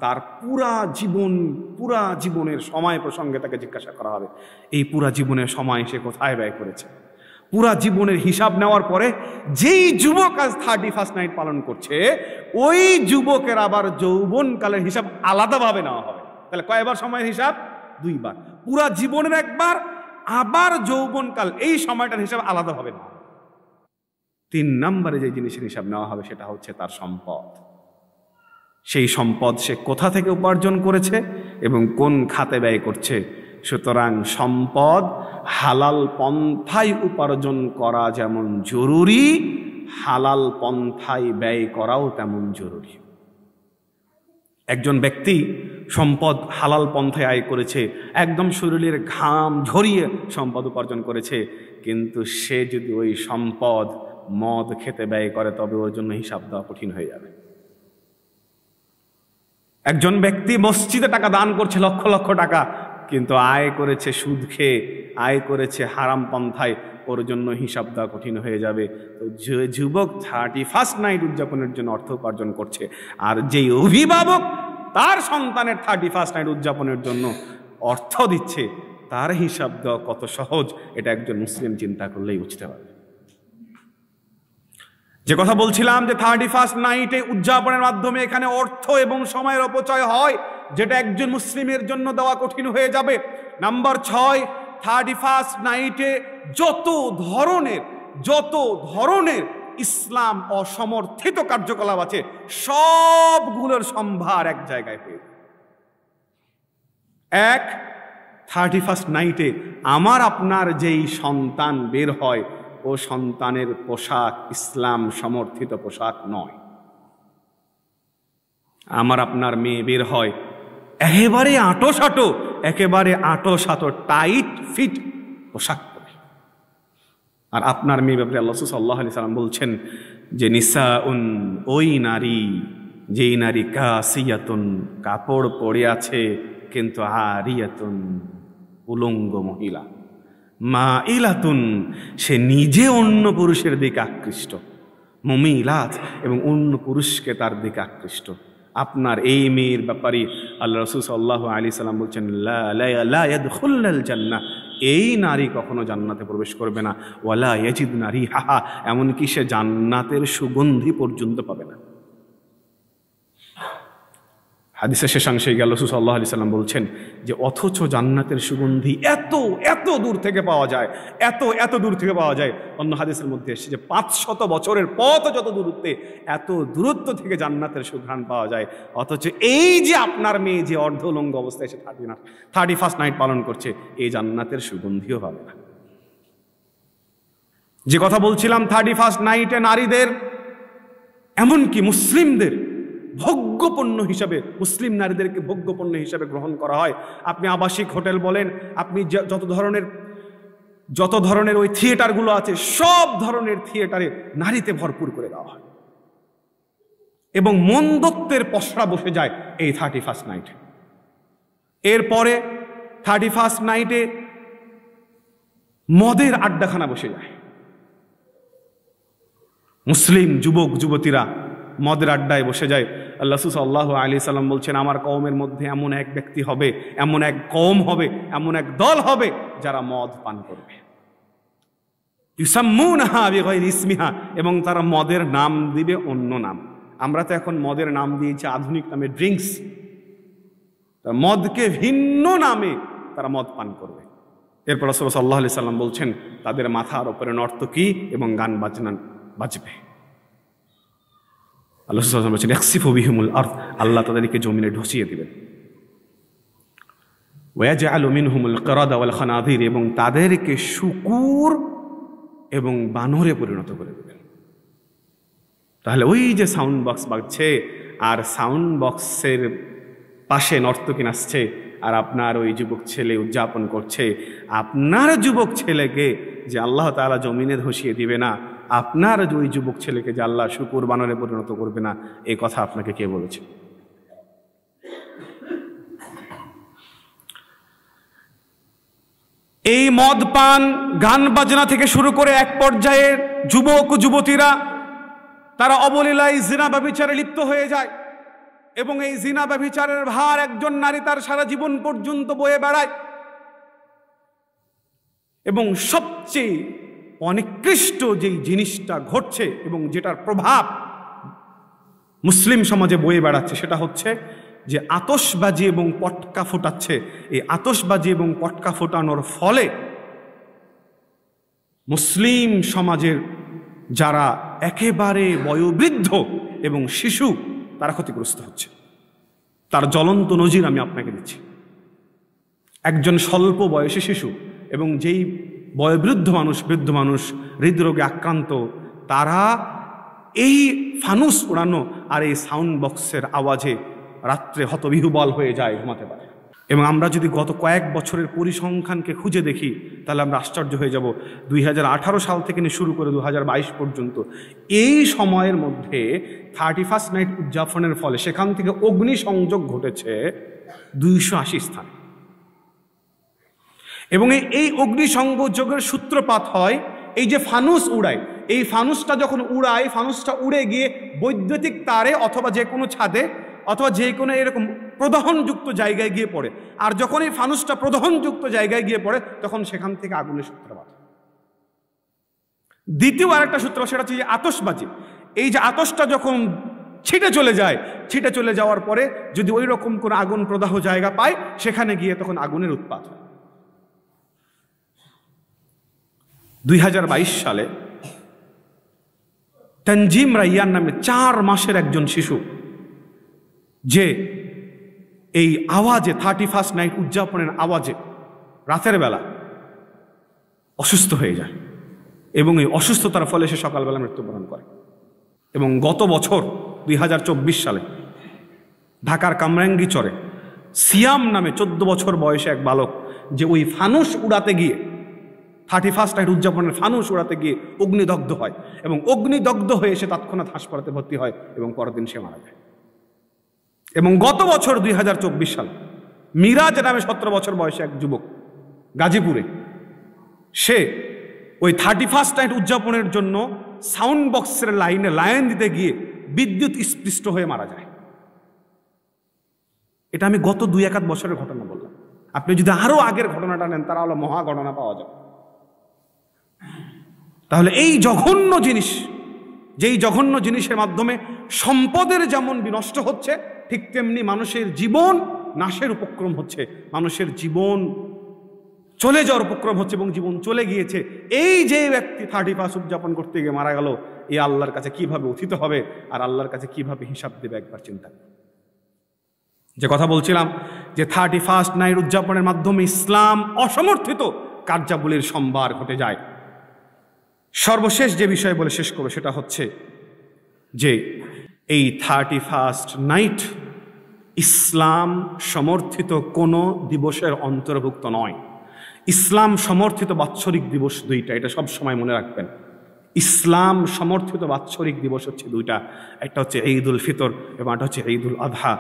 তার পুরা জীবনের সময় প্রসঙ্গে তাকে জিজ্ঞাসা করা হবে। এই পুরা জীবনের সময় সে কোথায় ব্যয় করেছে। পুরা জীবনের হিসাব নেওয়ার পরে যেই যুবক আজ 31st নাইট পালন করছে, ওই যুবকের আবার যৌবনকালের হিসাব আলাদাভাবে নেওয়া হবে। তাহলে কয়বার সময়ের হিসাব? 2 বার। পুরা জীবনের একবার, আবার যৌবনকাল, এই সময়টার হিসাব আলাদাভাবে নেওয়া হবে। 3 নম্বরে যে জিনিসের হিসাব নেওয়া হবে, সেটা হচ্ছে তার সম্পদ। সেই সম্পদ সে কোথা থেকে উপার্জন করেছে এবং কোন খাতে ব্যয় করছে। সুতরাং সম্পদ হালাল পন্থায় উপার্জন করা যেমন জরুরি, হালাল পন্থায় ব্যয় করাও তেমন জরুরি। একজন ব্যক্তি সম্পদ হালাল পন্থায় আয় করেছে, একদম শরীরের ঘাম ঝরিয়ে সম্পদ উপার্জন করেছে, কিন্তু সে যদি ওই সম্পদ মদ খেতে ব্যয় করে, তবে ওর জন্য হিসাব দেওয়া কঠিন হয়ে যাবে। একজন ব্যক্তি মসজিদে টাকা দান করছে, লক্ষ লক্ষ টাকা, কিন্তু আয় করেছে সুদ খেয়ে, আয় করেছে হারাম পন্থায়, ওর জন্য হিসাব দেওয়া কঠিন হয়ে যাবে। তো যে যুবক 31st নাইট উদযাপনের জন্য অর্থ উপার্জন করছে, আর যেই অভিভাবক তার সন্তানের 31st নাইট উদযাপনের জন্য অর্থ দিচ্ছে, তার হিসাব দেওয়া কত সহজ, এটা একজন মুসলিম চিন্তা করলেই বুঝতে পারবে। যে কথা বলছিলাম যে 31st নাইটে উদযাপনের মাধ্যমে এখানে অর্থ এবং সময়ের অপচয় হয়, যেটা একজন মুসলিমের জন্য দেওয়া কঠিন হয়ে যাবে। নাম্বার 6, 31st নাইটে যত ধরনের ইসলাম অসমর্থিত কার্যকলাপ আছে, সবগুলোর সম্ভার এক জায়গায় পেয়ে যায়। 31st নাইটে আমার আপনার যেই সন্তান বের হয়, ও সন্তানের পোশাক ইসলাম সমর্থিত পোশাক নয়। আমার আপনার মেয়ে বের হয় একেবারে আঁটো সাঁটো টাইট ফিট পোশাক পরে, আর আপনার মেয়ে ব্যাপারে আল্লাহ সাল্লাল্লাহু আলাইহি সাল্লাম বলছেন যে নিসাউন, ওই নারী, যেই নারী কাসিয়াতুন, কাপড় পরে আছে কিন্তু আরিয়াতুন, উলঙ্গ মহিলা, মাইলাতুন, সে নিজে অন্য পুরুষের দিকে আকৃষ্ট, মুমিলাত, এবং অন্য পুরুষকে তার দিকে আকৃষ্ট। আপনার এই মেয়ের ব্যাপারে আল্লাহ রাসূল সাল্লাল্লাহু আলাইহি সাল্লাম বলছেন লা ইয়াদখুলুল জান্নাহ, এই নারী কখনো জান্নাতে প্রবেশ করবে না, ওয়ালা ইয়াজিদনা রিহাহা, এমনকি সে জান্নাতের সুগন্ধি পর্যন্ত পাবে না। হাদিসের শেষাংশে গিয়ে রাসূল সাল্লাল্লাহু আলাইহি সাল্লাম বলছেন যে অথচ জান্নাতের সুগন্ধি এত দূর থেকে পাওয়া যায়, এত দূর থেকে পাওয়া যায়। অন্য হাদিসের মধ্যে এসেছে যে 500 বছরের পথ যত দূরত্বে, এত দূরত্ব থেকে জান্নাতের সুঘ্রাণ পাওয়া যায়। অথচ এই যে আপনার মেয়ে যে অর্ধলঙ্গ অবস্থায় এসে 31st নাইট পালন করছে, এই জান্নাতের সুগন্ধিও পাবে না। যে কথা বলছিলাম 31st নাইটে নারীদের, এমনকি মুসলিমদের ভোগ্যপণ্য হিসাবে, মুসলিম নারীদেরকে ভোগ্যপণ্য হিসাবে গ্রহণ করা হয়। আপনি আবাসিক হোটেল বলেন, আপনি যত ধরনের ওই থিয়েটারগুলো আছে, সব ধরনের থিয়েটারে নারীতে ভরপুর করে দেওয়া হয়, এবং মন্দত্বের পসরা বসে যায় এই 31st নাইটে। এরপরে 31st নাইটে মদের আড্ডাখানা বসে যায়। মুসলিম যুবক যুবতীরা মদের আড্ডায় বসে যায়। আল্লাহ সাল্লাল্লাহু আলাইহি সাল্লাম বলছেন আমার কওমের মধ্যে এমন এক ব্যক্তি হবে, এমন এক কওম হবে, এমন এক দল হবে যারা মদ পান করবে, ইউসাম্মুনাহা বিগাইরি ইসমিহা, এবং তারা মদের নাম দিবে অন্য নাম। আমরা তো এখন মদের নাম দিয়েছি আধুনিক নামে ড্রিঙ্কস, মদকে ভিন্ন নামে তারা মদ পান করবে। এরপর রাসূল সাল্লাল্লাহু আলাইহি সাল্লাম বলছেন তাদের মাথার উপরে নর্তকী এবং গান বাজনা বাজবে। আল্লাহ সাল্লাল্লাহু আলাইহি ওয়াসাল্লাম বলছেন ইয়াকসিফু বিহিমুল আরদ, আল্লাহ তাদেরকে জমিনে ঢসিয়ে দিবেন। ওয়াজআলু মিনহুমুল কিরাদা ওয়াল খানাযির, এবং তাদেরকে শূকর এবং বানরে পরিণত করে দেবেন। তাহলে ওই যে সাউন্ড বক্স বাজছে, আর সাউন্ড বক্সের পাশে নর্তকী নাচছে, আর আপনার ওই যুবক ছেলে উদযাপন করছে, আপনার যুবক ছেলেকে যে আল্লাহ তাআলা জমিনে ধসিয়ে দিবে না, আপনার ওই যুবক ছেলেকে যে আল্লাহ শূকর বানরে পরিণত করবে না, এই কথা আপনাকে কে বলেছে? এই মদ পান, গান বাজনা থেকে শুরু করে এক পর্যায়ে যুবক যুবতীরা তারা অবলীলায় জিনা ব্যভিচারে লিপ্ত হয়ে যায়, এবং এই জিনা ব্যভিচারের ভার একজন নারী তার সারা জীবন পর্যন্ত বয়ে বেড়ায়। এবং সবচেয়ে অনিকৃষ্ট যেই জিনিসটা ঘটছে এবং যেটার প্রভাব মুসলিম সমাজে বয়ে বেড়াচ্ছে, সেটা হচ্ছে যে আতশবাজি এবং পটকা ফোটাচ্ছে। এই আতশবাজি এবং পটকা ফোটানোর ফলে মুসলিম সমাজের যারা একেবারে বয়োবৃদ্ধ এবং শিশু, তারা ক্ষতিগ্রস্ত হচ্ছে। তার জ্বলন্ত নজির আমি আপনাকে দিচ্ছি। একজন স্বল্প বয়সী শিশু এবং যেই বয়োবৃদ্ধ মানুষ হৃদরোগে আক্রান্ত, তারা এই ফানুস উড়ানো আর এই সাউন্ড বক্সের আওয়াজে রাত্রে হতবিহ্বল হয়ে যায়, ঘুমাতে পারে। এবং আমরা যদি গত কয়েক বছরের পরিসংখ্যানকে খুঁজে দেখি তাহলে আমরা আশ্চর্য হয়ে যাব। 2018 সাল থেকে নিয়ে শুরু করে 2022 পর্যন্ত এই সময়ের মধ্যে 31st নাইট উদযাপনের ফলে সেখান থেকে অগ্নিসংযোগ ঘটেছে 280 স্থানে। এবং এই অগ্নিসংযোগের সূত্রপাত হয় এই যে ফানুস উড়ায়, এই ফানুসটা যখন উড়ায়, ফানুসটা উড়ে গিয়ে বৈদ্যুতিক তারে অথবা যে কোনো ছাদে অথবা যে কোনো এরকম প্রদহনযুক্ত জায়গায় গিয়ে পড়ে। আর যখন এই ফানুসটা প্রদহনযুক্ত জায়গায় গিয়ে পড়ে তখন সেখান থেকে আগুনের সূত্রপাত। দ্বিতীয় আরেকটা সূত্র, সেটা হচ্ছে যে আতশবাজি। এই যে আতশটা যখন ছিটে চলে যায়, ছিটে চলে যাওয়ার পরে যদি ওই রকম কোনো আগুন প্রদাহ জায়গা পায় সেখানে গিয়ে তখন আগুনের উৎপাত হয়। 2022 সালে তানজিম রাইয়ান নামে 4 মাসের একজন শিশু যে এই আওয়াজে 31st নাইট উদযাপনের আওয়াজে রাতের বেলা অসুস্থ হয়ে যায় এবং এই অসুস্থতার ফলে সে সকালবেলা মৃত্যুবরণ করে। এবং গত বছর 2024 সালে ঢাকার কামরাঙ্গীচরে সিয়াম নামে 14 বছর বয়সে এক বালক যে ওই ফানুস উড়াতে গিয়ে 31st নাইট উদযাপনের ফানুস উড়াতে গিয়ে অগ্নিদগ্ধ হয় এবং অগ্নিদগ্ধ হয়ে সে তৎক্ষণাৎ হাসপাতালে ভর্তি হয় এবং পরের দিন সে মারা যায়। এবং গত বছর 2024 সাল মিরাজ নামে 17 বছর বয়সে এক যুবক গাজীপুরে সে ওই 31st নাইট উদযাপনের জন্য সাউন্ড বক্সের লাইন দিতে গিয়ে বিদ্যুৎ স্পৃষ্ট হয়ে মারা যায়। এটা আমি গত 2-1 বছরের ঘটনা বললাম। আপনি যদি আরো আগের ঘটনাটা নেন তারা হলো মহা ঘটনা পাওয়া যায়। তাহলে এই জঘন্য জিনিস, যেই জঘন্য জিনিসের মাধ্যমে সম্পদের যেমন বিনষ্ট হচ্ছে ঠিক তেমনি মানুষের জীবন নাশের উপক্রম হচ্ছে, মানুষের জীবন চলে যাওয়ার উপক্রম হচ্ছে এবং জীবন চলে গিয়েছে। এই যে ব্যক্তি 31st উদযাপন করতে গিয়ে মারা গেল, এই আল্লাহর কাছে কিভাবে উথিত হবে আর আল্লাহর কাছে কিভাবে হিসাব দেবে একবার চিন্তা। যে কথা বলছিলাম যে 31st নাইট উদযাপনের মাধ্যমে ইসলাম অসমর্থিত কার্যাবলীর সম্ভার ঘটে যায়। সর্বশেষ যে বিষয় বলে শেষ করব সেটা হচ্ছে যে এই 31st নাইট ইসলাম সমর্থিত কোনো দিবসের অন্তর্ভুক্ত নয়। ইসলাম সমর্থিত বাৎসরিক দিবস 2টা, এটা সব সময় মনে রাখবেন। ইসলাম সমর্থিত বাৎসরিক দিবস হচ্ছে 2টা, একটা হচ্ছে ঈদ উল ফিতর এবং একটা হচ্ছে ঈদ উল আযহা।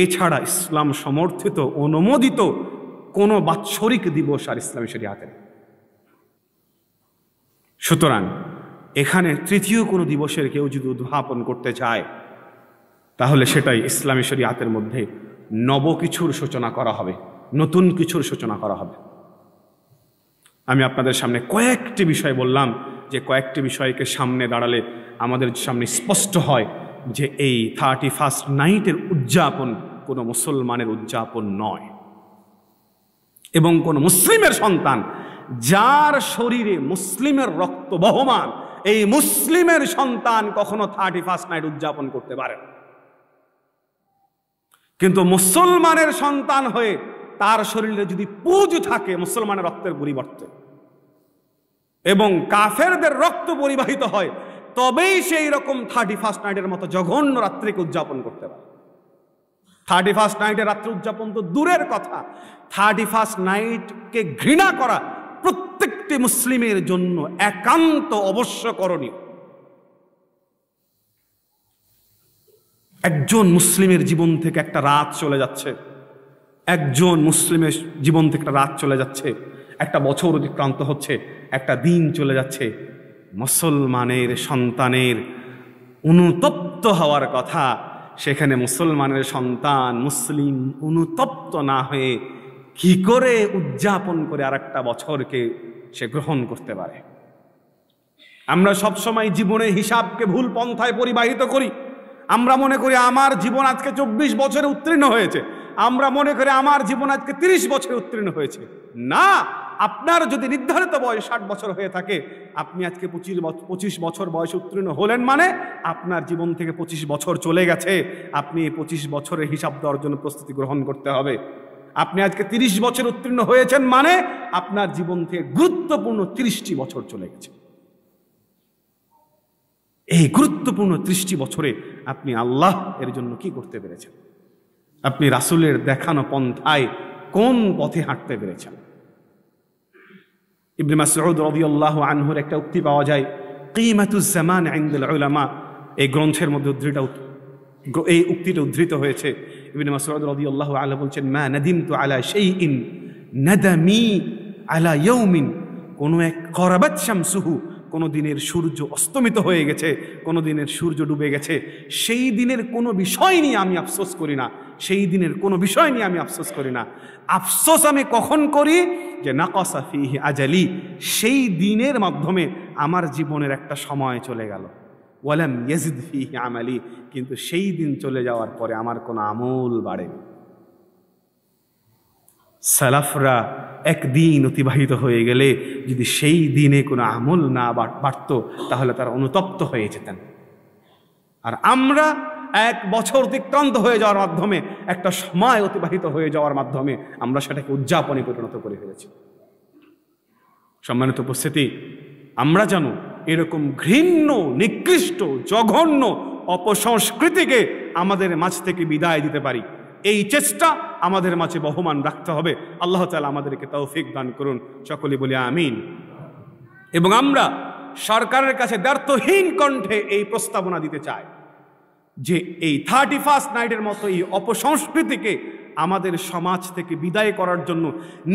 এছাড়া ইসলাম সমর্থিত অনুমোদিত কোনো বাৎসরিক দিবস আর ইসলামী শরীয়তে নেই। সুতরাং এখানে তৃতীয় কোনো দিবসের কেউ যদি উদ্যাপন করতে চায় তাহলে সেটাই ইসলামী শরীয়তের মধ্যে নব কিছুর সূচনা করা হবে, নতুন কিছুর সূচনা করা হবে। আমি আপনাদের সামনে কয়েকটি বিষয় বললাম, যে কয়েকটি বিষয়কে সামনে দাঁড়ালে আমাদের সামনে স্পষ্ট হয় যে এই 31st নাইটের উদযাপন কোনো মুসলমানের উদযাপন নয় এবং কোনো মুসলিমের সন্তান যার শরীরে মুসলিমের রক্ত বহমান, এই মুসলিমের সন্তান কখনো 31st নাইট উদযাপন করতে পারে না। কিন্তু মুসলমানের সন্তান হয়ে তার শরীরে যদি পুঁজ থাকে মুসলমানের রক্তের পরিবর্তে এবং কাফেরদের রক্ত পরিবাহিত হয়, তবেই সেই রকম 31st নাইটের মতো জঘন্য রাত্রিকে উদযাপন করতে পারে। 31st নাইটের রাত্রি উদযাপন তো দূরের কথা, 31st নাইটকে ঘৃণা করা প্রত্যেকটি মুসলিমের জন্য একান্ত অবশ্য করণীয়। একজন মুসলিমের জীবন থেকে একটা রাত চলে যাচ্ছে, একজন মুসলিমের জীবন থেকে একটা রাত চলে যাচ্ছে, একটা বছর অতিক্রান্ত হচ্ছে, একটা দিন চলে যাচ্ছে। মুসলমানের সন্তানের অনুতপ্ত হওয়ার কথা, সেখানে মুসলমানের সন্তান মুসলিম অনুতপ্ত না হয়ে কি করে উদযাপন করে আর একটা বছরকে সে গ্রহণ করতে পারে? আমরা সবসময় জীবনের হিসাবকে ভুল পন্থায় পরিবাহিত করি। আমরা মনে করি আমার জীবন আজকে 24 বছরে উত্তীর্ণ হয়েছে, আমরা মনে করি আমার জীবন আজকে 30 বছরে উত্তীর্ণ হয়েছে। না, আপনার যদি নির্ধারিত বয়স 60 বছর হয়ে থাকে, আপনি আজকে 25 বছর বয়সে উত্তীর্ণ হলেন মানে আপনার জীবন থেকে 25 বছর চলে গেছে। আপনি 25 বছরের হিসাব দেওয়ার জন্য প্রস্তুতি গ্রহণ করতে হবে। আপনি আজকে 30 বছর উত্তীর্ণ হয়েছেন মানে আপনার জীবন থেকে গুরুত্বপূর্ণ 30টি বছর চলে গেছে। এই গুরুত্বপূর্ণ 30টি বছরে আপনি আল্লাহ এর জন্য কি করতে পেরেছেন? আপনি রাসূলের দেখানো পন্থায় কোন পথে হাঁটতে পেরেছেন। ইবনে মাসউদ রাদিয়াল্লাহু আনহুর একটা উক্তি পাওয়া যায়, কিমাতুজ জামান ইনদাল উলামা, এই গ্রন্থের মধ্যে এই উক্তিটা উদ্ধৃত হয়েছে। ইবনে মাসউদ রাদিয়াল্লাহু আনহু বলছেন, মা নাদিমতু আলা শাইইন নাদামি আলা ইয়াউমিন, কোনো এক করাবাত শামসুহু, কোনো দিনের সূর্য অস্তমিত হয়ে গেছে, কোনো দিনের সূর্য ডুবে গেছে, সেই দিনের কোনো বিষয় নিয়ে আমি আফসোস করি না, সেই দিনের কোনো বিষয় নিয়ে আমি আফসোস করি না। আফসোস আমি কখন করি? যে নাকাসা ফীহি আজালি, সেই দিনের মাধ্যমে আমার জীবনের একটা সময় চলে গেল। ওয়ালাম ইয়াজিদ ফীহি আমালি, কিন্তু সেই দিন চলে যাওয়ার পরে আমার কোনো আমল বাড়েনি। সালাফরা একদিন অতিবাহিত হয়ে গেলে যদি সেই দিনে কোনো আমল না বাড়ত, তাহলে তারা অনুতপ্ত হয়ে যেতেন। আর আমরা এক বছর অতিক্রান্ত হয়ে যাওয়ার মাধ্যমে, একটা সময় অতিবাহিত হয়ে যাওয়ার মাধ্যমে আমরা সেটাকে উদযাপনে পরিণত করে ফেলেছি। সম্মানিত উপস্থিতি, আমরা যেন এরকম ঘৃণ্য, নিকৃষ্ট, জঘন্য অপসংস্কৃতিকে আমাদের মাঝ থেকে বিদায় দিতে পারি, এই চেষ্টা আমাদের মাঝে বহমান রাখতে হবে। আল্লাহ তাআলা আমাদেরকে তৌফিক দান করুন, সকলে বলি আমিন। এবং আমরা সরকারের কাছে দ্ব্যর্থহীন কণ্ঠে এই প্রস্তাবনা দিতে চাই যে এই 31st নাইটের মতো এই অপসংস্কৃতিকে আমাদের সমাজ থেকে বিদায় করার জন্য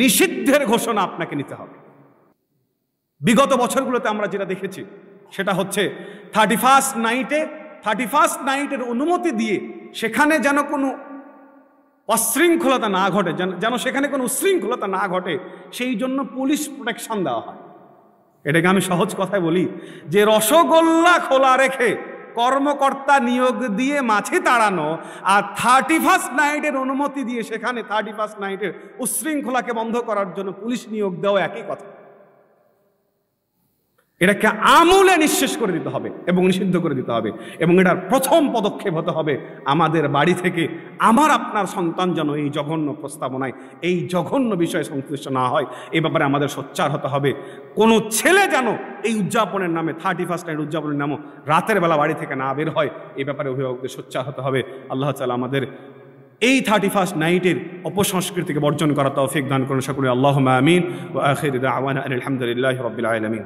নিষিদ্ধের ঘোষণা আপনাকে নিতে হবে। বিগত বছরগুলোতে আমরা যেটা দেখেছি সেটা হচ্ছে 31st নাইটের অনুমতি দিয়ে সেখানে যেন কোনো অশৃঙ্খলতা না ঘটে, যেন সেখানে কোনো উশৃঙ্খলতা না ঘটে, সেই জন্য পুলিশ প্রোটেকশন দেওয়া হয়। এটাকে আমি সহজ কথায় বলি যে রসগোল্লা খোলা রেখে কর্মকর্তা নিয়োগ দিয়ে মাছি তাড়ানো, আর 31st নাইটের অনুমতি দিয়ে সেখানে 31st নাইটের উশৃঙ্খলাকে বন্ধ করার জন্য পুলিশ নিয়োগ দেওয়া একই কথা। এটাকে আমূলে নিঃশেষ করে দিতে হবে এবং নিষিদ্ধ করে দিতে হবে। এবং এটার প্রথম পদক্ষেপ হতে হবে আমাদের বাড়ি থেকে। আমার আপনার সন্তান যেন এই জঘন্য প্রস্তাবনায়, এই জঘন্য বিষয়ে সংশ্লিষ্ট না হয়, এ ব্যাপারে আমাদের সোচ্চার হতে হবে। কোনো ছেলে যেন এই উদযাপনের নামে, 31st নাইট উদযাপনের নামে রাতের বেলা বাড়ি থেকে না বের হয়, এ ব্যাপারে অভিভাবকদের সোচ্চার হতে হবে। আল্লাহ তাআলা আমাদের এই 31st নাইটের অপসংস্কৃতিকে বর্জন করা তৌফিক দান করুন, সকলে আল্লাহুম্মা আমিন। ওয়া আখিরু দাওয়ানা আলহামদুলিল্লাহি রাব্বিল আলামিন।